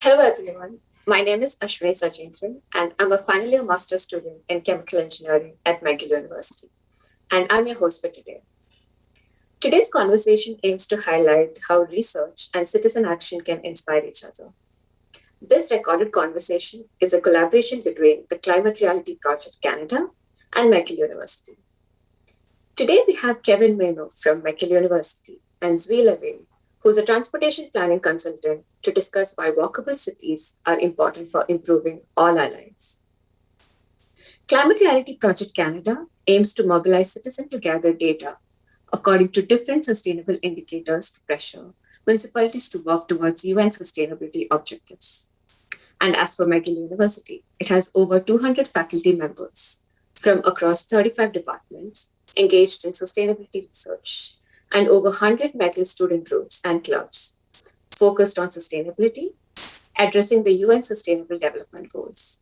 Hello everyone, my name is Ashwini Sajendran and I'm a final year master's student in chemical engineering at McGill University. And I'm your host for today. Today's conversation aims to highlight how research and citizen action can inspire each other. This recorded conversation is a collaboration between the Climate Reality Project Canada and McGill University. Today we have Kevin Manaugh from McGill University and Zvi Leve, who's a transportation planning consultant, to discuss why walkable cities are important for improving all our lives. Climate Reality Project Canada aims to mobilize citizens to gather data according to different sustainable indicators to pressure municipalities to work towards UN sustainability objectives. And as for McGill University, it has over 200 faculty members from across 35 departments engaged in sustainability research and over 100 McGill student groups and clubs focused on sustainability, addressing the UN Sustainable Development Goals.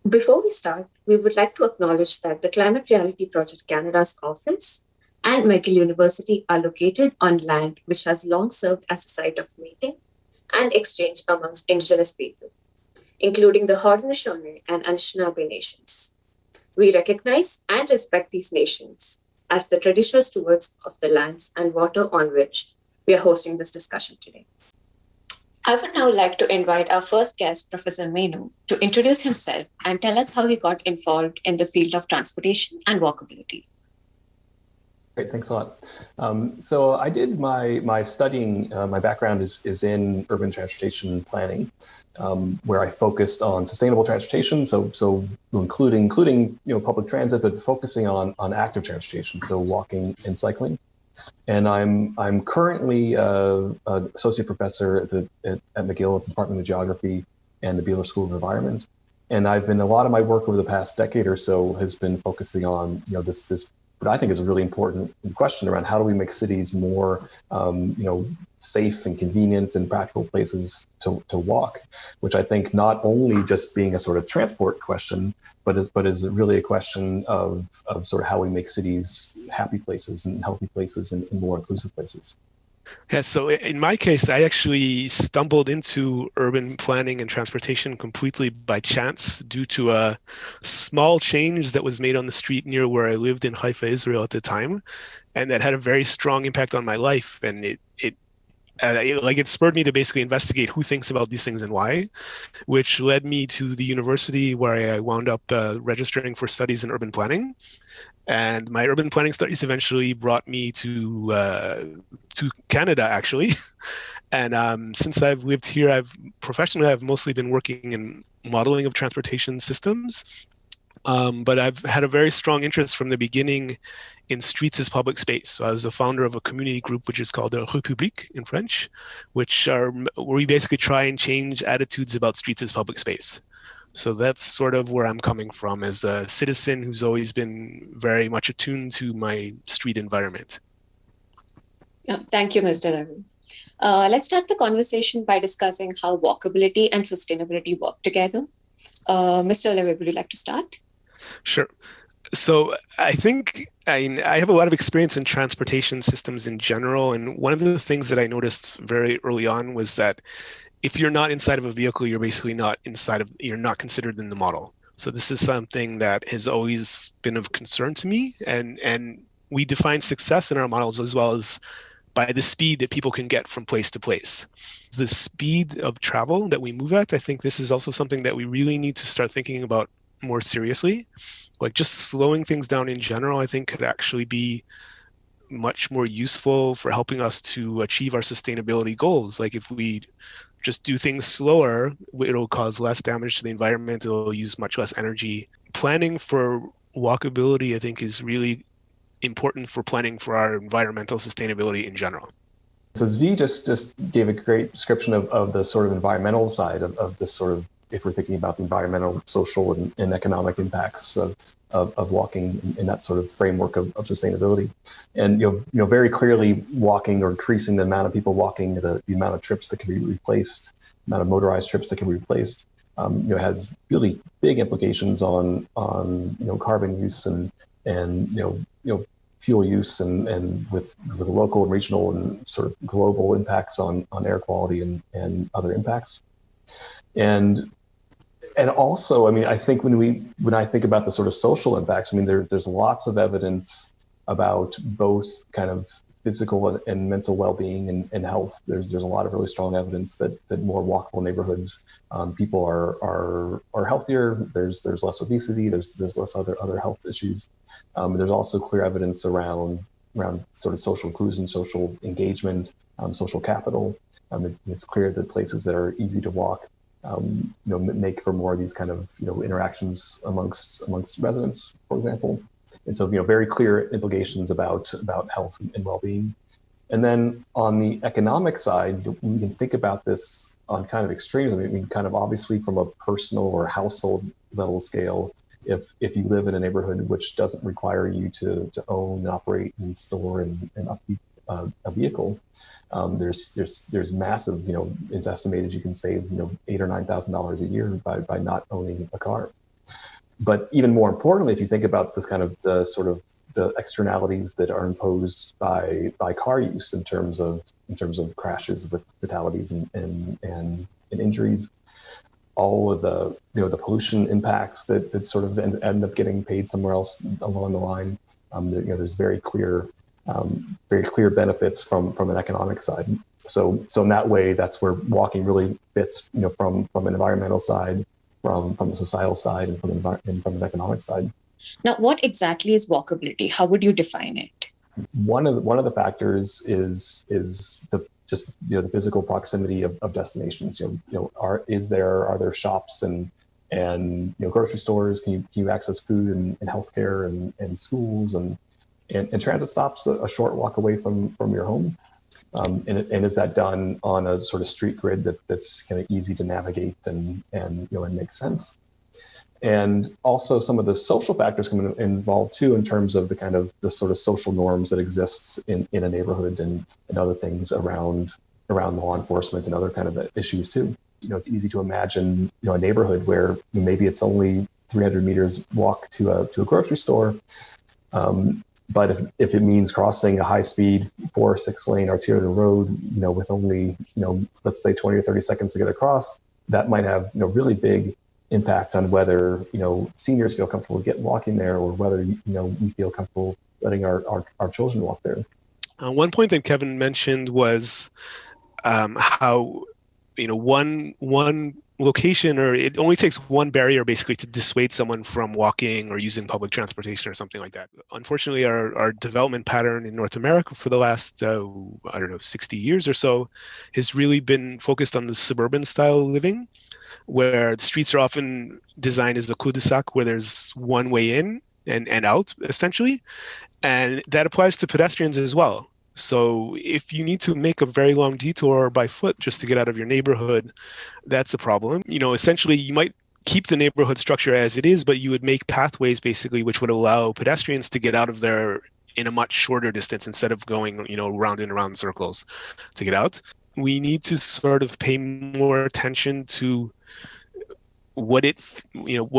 Before we start, we would like to acknowledge that the Climate Reality Project Canada's office and McGill University are located on land which has long served as a site of meeting and exchange amongst Indigenous people, including the Haudenosaunee and Anishinaabe nations. We recognize and respect these nations as the traditional stewards of the lands and water on which we are hosting this discussion today. I would now like to invite our first guest, Professor Manaugh, to introduce himself and tell us how he got involved in the field of transportation and walkability. Great, thanks a lot. So I did my studying, my background is in urban transportation planning, where I focused on sustainable transportation, so including public transit, but focusing on active transportation, so walking and cycling. And I'm currently an associate professor at McGill at the Department of Geography and the Beeler School of Environment. And a lot of my work over the past decade or so has been focusing on this what I think is a really important question around how do we make cities more safe and convenient and practical places to walk, which I think not only just being a sort of transport question, but is really a question of sort of how we make cities happy places and healthy places and more inclusive places. Yeah, so in my case, I actually stumbled into urban planning and transportation completely by chance due to a small change that was made on the street near where I lived in Haifa, Israel at the time, and that had a very strong impact on my life. And it spurred me to basically investigate who thinks about these things and why, which led me to the university where I wound up registering for studies in urban planning. And my urban planning studies eventually brought me to Canada, actually. And since I've lived here, I've mostly been working in modeling of transportation systems. But I've had a very strong interest from the beginning in streets as public space. So I was the founder of a community group, which is called the République in French, where we basically try and change attitudes about streets as public space. So that's sort of where I'm coming from as a citizen who's always been very much attuned to my street environment. Oh, thank you, Mr. Leve. Let's start the conversation by discussing how walkability and sustainability work together. Mr. Leve, would you like to start? Sure. So I think I have a lot of experience in transportation systems in general. And one of the things that I noticed very early on was that if you're not inside of a vehicle, you're basically you're not considered in the model. So this is something that has always been of concern to me. And we define success in our models as well as by the speed that people can get from place to place. The speed of travel that we move at, I think this is also something that we really need to start thinking about more seriously. Like just slowing things down in general, I think could actually be much more useful for helping us to achieve our sustainability goals. Like if we just do things slower, it'll cause less damage to the environment. It'll use much less energy. Planning for walkability, I think, is really important for planning for our environmental sustainability in general. So Zvi just gave a great description of the sort of environmental side of this sort of, if we're thinking about the environmental, social, and economic impacts of walking in that sort of framework of sustainability. And very clearly walking or increasing the amount of people walking, the amount of trips that can be replaced, the amount of motorized trips that can be replaced, has really big implications on carbon use and fuel use and with local and regional and sort of global impacts on air quality and other impacts. And also, I mean, I think when I think about the sort of social impacts, I mean, there's lots of evidence about both kind of physical and mental well-being and health. There's a lot of really strong evidence that more walkable neighborhoods, people are healthier. There's less obesity. There's less other health issues. There's also clear evidence around sort of social inclusion, social engagement, social capital. It's clear that places that are easy to walk, make for more of these kind of interactions amongst residents, for example. And so, very clear implications about health and well-being. And then on the economic side, we can think about this on kind of extremes. I mean, kind of obviously from a personal or household level scale, if you live in a neighborhood which doesn't require you to own, operate, and store and upkeep a vehicle, there's massive, it's estimated you can save $8,000 or $9,000 a year by not owning a car. But even more importantly, if you think about this kind of the externalities that are imposed by car use in terms of crashes with fatalities and injuries, all of the the pollution impacts that sort of end up getting paid somewhere else along the line, there's very clear benefits from an economic side. So in that way, that's where walking really fits, from an environmental side, from a societal side, and from an economic side. Now, what exactly is walkability? How would you define it? One of the factors is the physical proximity of destinations. Are there shops and grocery stores? Can you access food and healthcare and schools and transit stops a short walk away from your home? And is that done on a sort of street grid that's kind of easy to navigate and make sense? And also some of the social factors come involved too, in terms of the sort of social norms that exists in a neighborhood and other things around law enforcement and other kind of issues too. It's easy to imagine, a neighborhood where maybe it's only 300 meters walk to a grocery store. But if it means crossing a high-speed 4 or 6 lane arterial road, with only, let's say 20 or 30 seconds to get across, that might have, really big impact on whether, seniors feel comfortable walking there, or whether, we feel comfortable letting our children walk there. One point that Kevin mentioned was how, one location, or it only takes one barrier basically to dissuade someone from walking or using public transportation or something like that. Unfortunately, our development pattern in North America for the last 60 years or so has really been focused on the suburban style living, where the streets are often designed as a cul-de-sac, where there's one way in and out essentially, and that applies to pedestrians as well. So if you need to make a very long detour by foot just to get out of your neighborhood, that's a problem. Essentially, you might keep the neighborhood structure as it is, but you would make pathways basically which would allow pedestrians to get out of there in a much shorter distance instead of going, round and around circles to get out. We need to sort of pay more attention to what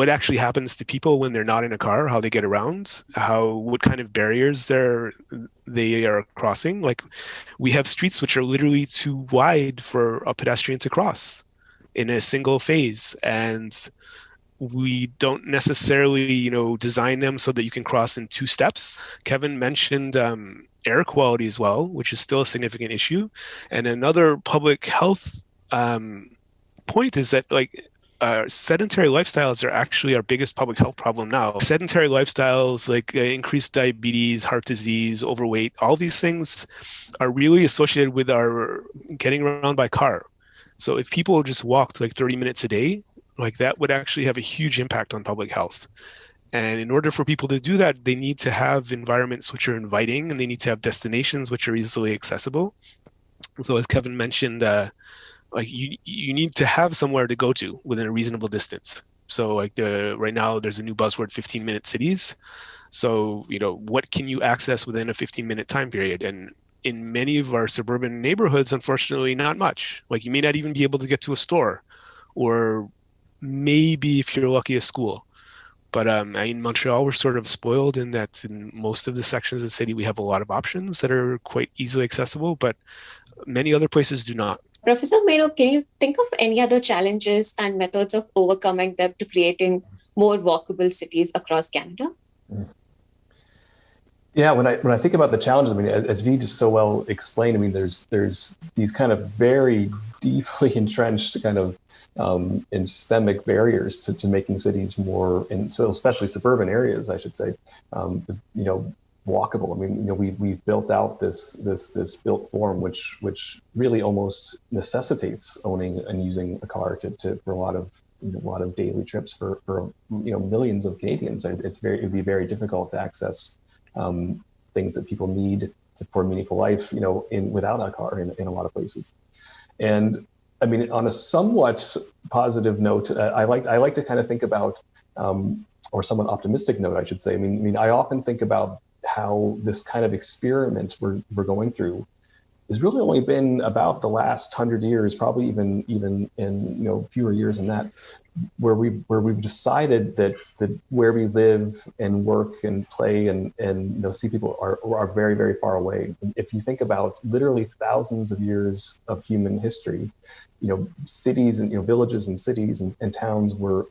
actually happens to people when they're not in a car, how they get around, what kind of barriers they are crossing. Like, we have streets which are literally too wide for a pedestrian to cross in a single phase, and we don't necessarily design them so that you can cross in 2 steps. Kevin mentioned air quality as well, which is still a significant issue. And another public health point is that sedentary lifestyles are actually our biggest public health problem now. Sedentary lifestyles like increased diabetes, heart disease, overweight, all these things are really associated with our getting around by car. So if people just walked 30 minutes a day, that would actually have a huge impact on public health. And in order for people to do that, they need to have environments which are inviting, and they need to have destinations which are easily accessible. So as Kevin mentioned, you need to have somewhere to go to within a reasonable distance. So right now there's a new buzzword, 15-minute cities. So, what can you access within a 15-minute time period? And in many of our suburban neighborhoods, unfortunately, not much. You may not even be able to get to a store, or maybe if you're lucky, a school. But in Montreal, we're sort of spoiled in that in most of the sections of the city, we have a lot of options that are quite easily accessible, but many other places do not. Professor Manaugh, can you think of any other challenges and methods of overcoming them to creating more walkable cities across Canada? Yeah, when I think about the challenges, I mean, as Zvi just so well explained, I mean, there's these kind of very deeply entrenched kind of and systemic barriers to making cities more, and so especially suburban areas, I should say, walkable. I mean, we've built out this built form which really almost necessitates owning and using a car for a lot of daily trips for millions of Canadians. It'd be very difficult to access things that people need for a meaningful life, without a car in a lot of places. And I mean, on a somewhat positive note, I like to kind of think about, or somewhat optimistic note, I should say. I mean, I often think about how this kind of experiment we're going through has really only been about the last 100 years, probably even in fewer years than that, where we've decided that where we live and work and play and see people are very, very far away. If you think about literally thousands of years of human history, cities and villages and cities and towns were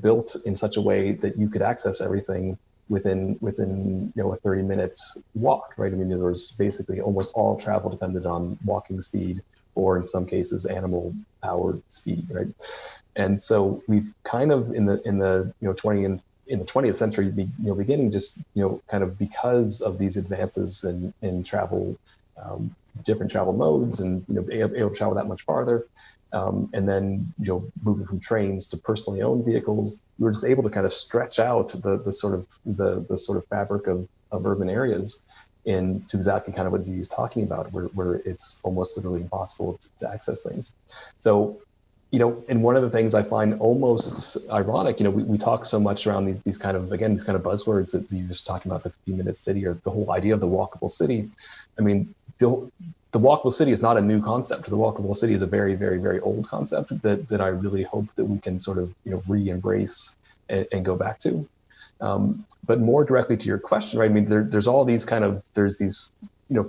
built in such a way that you could access everything within a 30-minute walk, right? I mean, there was basically almost all travel depended on walking speed, or in some cases animal-powered speed, right? And so we've kind of in the 20th century beginning, just kind of because of these advances in travel, different travel modes, and able to travel that much farther, and then moving from trains to personally owned vehicles, we were just able to kind of stretch out the sort of fabric of urban areas into exactly kind of what Zvi is talking about, where it's almost literally impossible to access things. So, and one of the things I find almost ironic, we talk so much around these kind of buzzwords that you just talking about, the 15-minute city, or the whole idea of the walkable city. I mean, the walkable city is not a new concept. The walkable city is a very, very, very old concept that I really hope that we can sort of re-embrace and go back to. But more directly to your question, right? I mean, there's all these there's these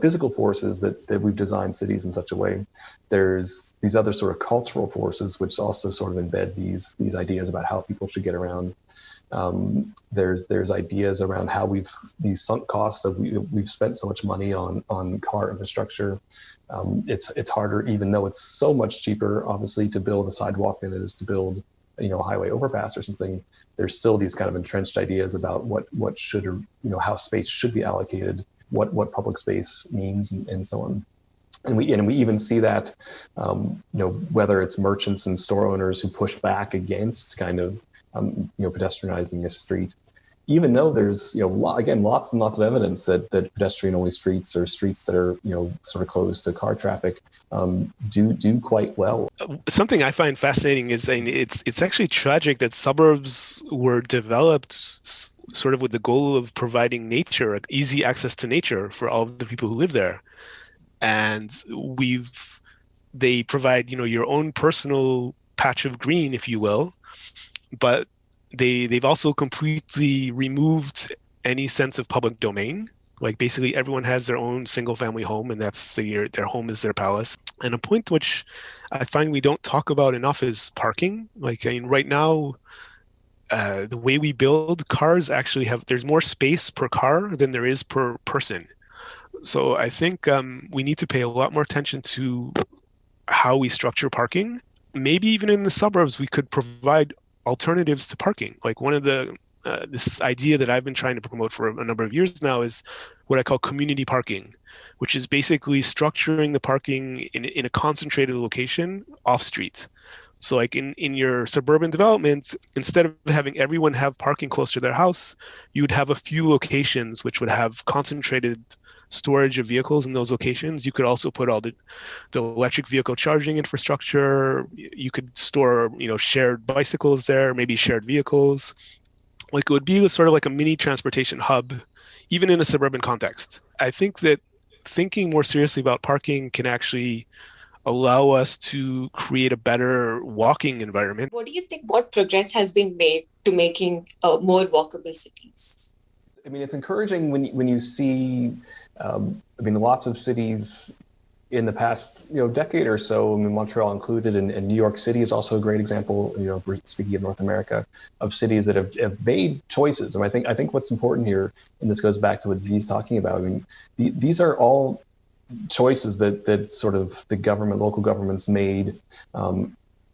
physical forces that we've designed cities in such a way. There's these other sort of cultural forces which also sort of embed these ideas about how people should get around. There's ideas around how these sunk costs of we've spent so much money on car infrastructure. It's harder, even though it's so much cheaper, obviously, to build a sidewalk than it is to build a highway overpass or something. There's still these kind of entrenched ideas about what should, or how space should be allocated, what public space means, and so on. And we even see that whether it's merchants and store owners who push back against kind of pedestrianizing a street, even though there's lots and lots of evidence that pedestrian-only streets, or streets that are sort of closed to car traffic, do quite well. Something I find fascinating is it's actually tragic that suburbs were developed sort of with the goal of providing nature, easy access to nature for all of the people who live there, and they provide your own personal patch of green, if you will. But they've also completely removed any sense of public domain. Like, basically everyone has their own single family home, and that's their home is their palace. And a point which I find we don't talk about enough is parking. Like, I mean, right now, the way we build cars actually there's more space per car than there is per person. So I think we need to pay a lot more attention to how we structure parking. Maybe even in the suburbs, we could provide alternatives to parking. Like, one of this idea that I've been trying to promote for a number of years now is what I call community parking, which is basically structuring the parking in a concentrated location off street. So like in your suburban development, instead of having everyone have parking close to their house, you would have a few locations which would have concentrated storage of vehicles in those locations. You could also put all the electric vehicle charging infrastructure. You could store, shared bicycles there, maybe shared vehicles. Like, it would be sort of like a mini transportation hub, even in a suburban context. I think that thinking more seriously about parking can actually allow us to create a better walking environment. What do you think, what progress has been made to making more walkable cities? I mean, it's encouraging when you see, lots of cities in the past, decade or so, I mean, Montreal included, and New York City is also a great example, speaking of North America, of cities that have made choices. And I think what's important here, and this goes back to what Zvi's talking about, I mean, these are all choices that sort of the government, local governments made,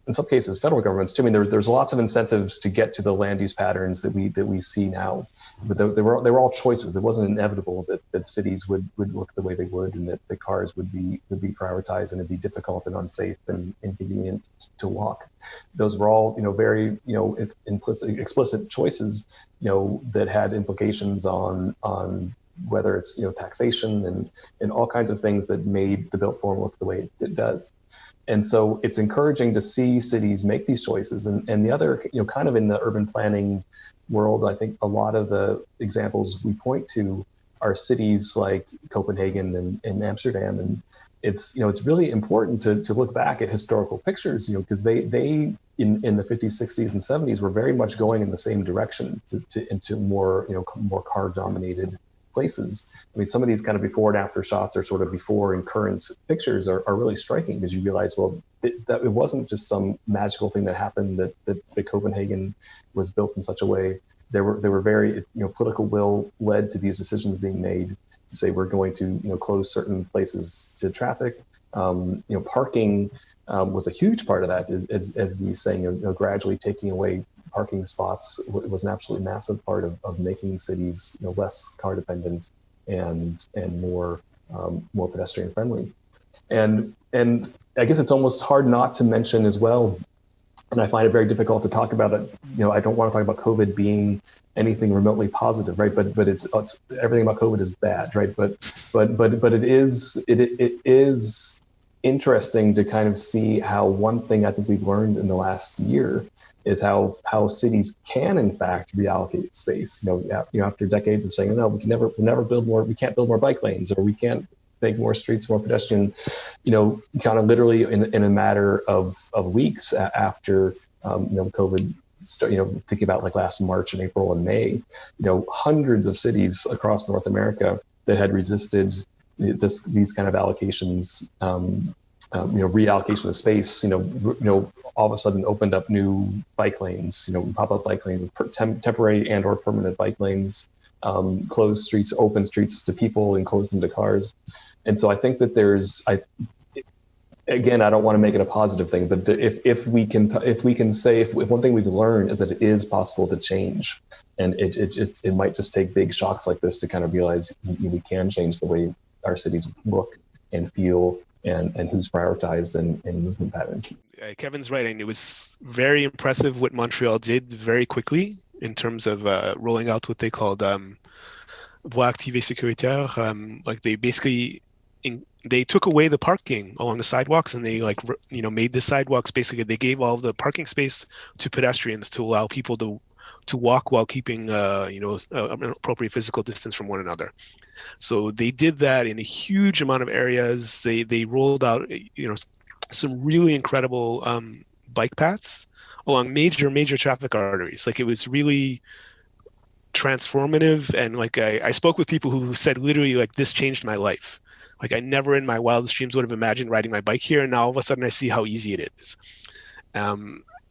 in some cases, federal governments too. I mean, there's lots of incentives to get to the land use patterns that we see now, but they were all choices. It wasn't inevitable that cities would look the way they would, and that the cars would be prioritized, and it'd be difficult and unsafe and inconvenient to walk. Those were all very explicit choices that had implications on whether it's taxation and all kinds of things that made the built form look the way it does. And so it's encouraging to see cities make these choices. And the other, kind of in the urban planning world, I think a lot of the examples we point to are cities like Copenhagen and Amsterdam. And it's really important to look back at historical pictures, because they in the 50s, 60s, and 70s were very much going in the same direction into more, more car dominated places. I mean, some of these kind of before and after shots, or sort of before and current pictures, are really striking, because you realize, well, that it wasn't just some magical thing that happened, that Copenhagen was built in such a way. There were very, political will led to these decisions being made to say we're going to, close certain places to traffic. Parking was a huge part of that, as we saying, gradually taking away parking spots was an absolutely massive part of making cities less car dependent and more pedestrian friendly. And I guess it's almost hard not to mention as well, and I find it very difficult to talk about it. I don't want to talk about COVID being anything remotely positive, right? But it's everything about COVID is bad, right? But it is interesting to kind of see how one thing I think we've learned in the last year is how cities can in fact reallocate space. After decades of saying, no, we can never build more, we can't build more bike lanes, or we can't make more streets more pedestrian. Kind of literally in a matter of weeks after COVID. Thinking about like last March and April and May, hundreds of cities across North America that had resisted these kind of allocations, reallocation of space, all of a sudden opened up new bike lanes, pop-up bike lanes, temporary and or permanent bike lanes, closed streets, open streets to people and closed them to cars. And so I think that again, I don't want to make it a positive thing, but if we can say, if one thing we've learned is that it is possible to change, and it might just take big shocks like this to kind of realize we can change the way our cities look and feel, and who's prioritized and movement patterns. Kevin's right, and it was very impressive what Montreal did very quickly in terms of rolling out what they called voies activées sécuritaires. Like they basically they took away the parking along the sidewalks, and they made the sidewalks, basically they gave all the parking space to pedestrians to allow people to walk while keeping an appropriate physical distance from one another. So they did that in a huge amount of areas. They rolled out some really incredible bike paths along major traffic arteries. Like, it was really transformative, and like I spoke with people who said literally, like, this changed my life. Like, I never in my wildest dreams would have imagined riding my bike here, and now all of a sudden I see how easy it is.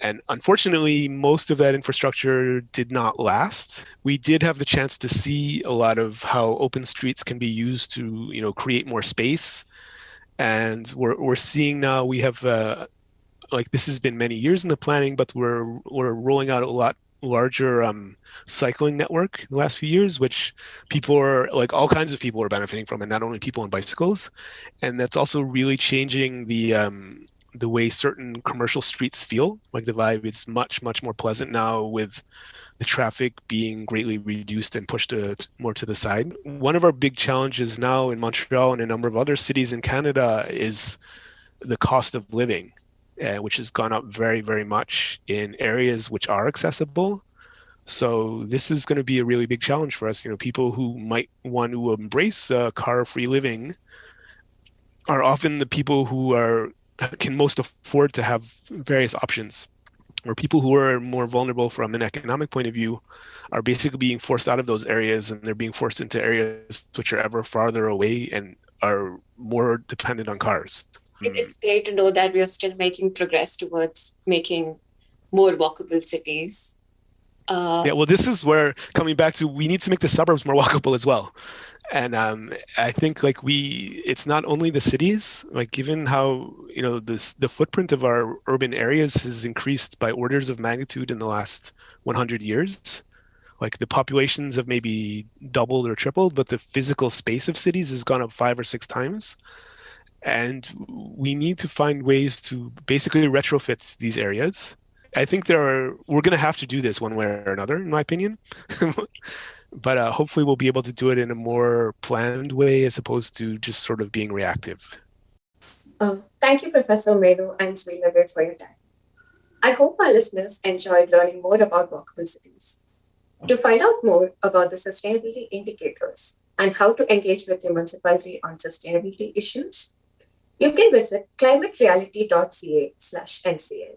And unfortunately, most of that infrastructure did not last. We did have the chance to see a lot of how open streets can be used to, create more space. And we're seeing now, we have this has been many years in the planning, but we're rolling out a lot larger cycling network in the last few years, which people are all kinds of people are benefiting from, and not only people on bicycles. And that's also really changing the way certain commercial streets feel. Like, the vibe is much more pleasant now, with the traffic being greatly reduced and pushed more to the side. One of our big challenges now in Montreal and a number of other cities in Canada is the cost of living, which has gone up very much in areas which are accessible. So this is going to be a really big challenge for us. People who might want to embrace car-free living are often the people who can most afford to have various options. where people who are more vulnerable from an economic point of view are basically being forced out of those areas, and they're being forced into areas which are ever farther away and are more dependent on cars. It's great to know that we are still making progress towards making more walkable cities. Yeah, well, this is where, coming back to, we need to make the suburbs more walkable as well. And I think like it's not only the cities, like given how, the footprint of our urban areas has increased by orders of magnitude in the last 100 years. Like the populations have maybe doubled or tripled, but the physical space of cities has gone up 5 or 6 times. And we need to find ways to basically retrofit these areas. I think we're going to have to do this one way or another, in my opinion. But hopefully we'll be able to do it in a more planned way as opposed to just sort of being reactive. Thank you, Professor Manaugh and Zvi Leve, for your time. I hope our listeners enjoyed learning more about walkable cities. To find out more about the sustainability indicators and how to engage with your municipality on sustainability issues, you can visit climatereality.ca/NCL.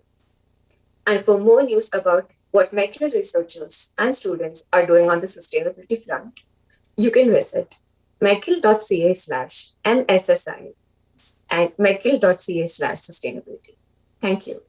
And for more news about what McGill researchers and students are doing on the sustainability front, you can visit mcgill.ca/MSSI and mcgill.ca/sustainability. Thank you.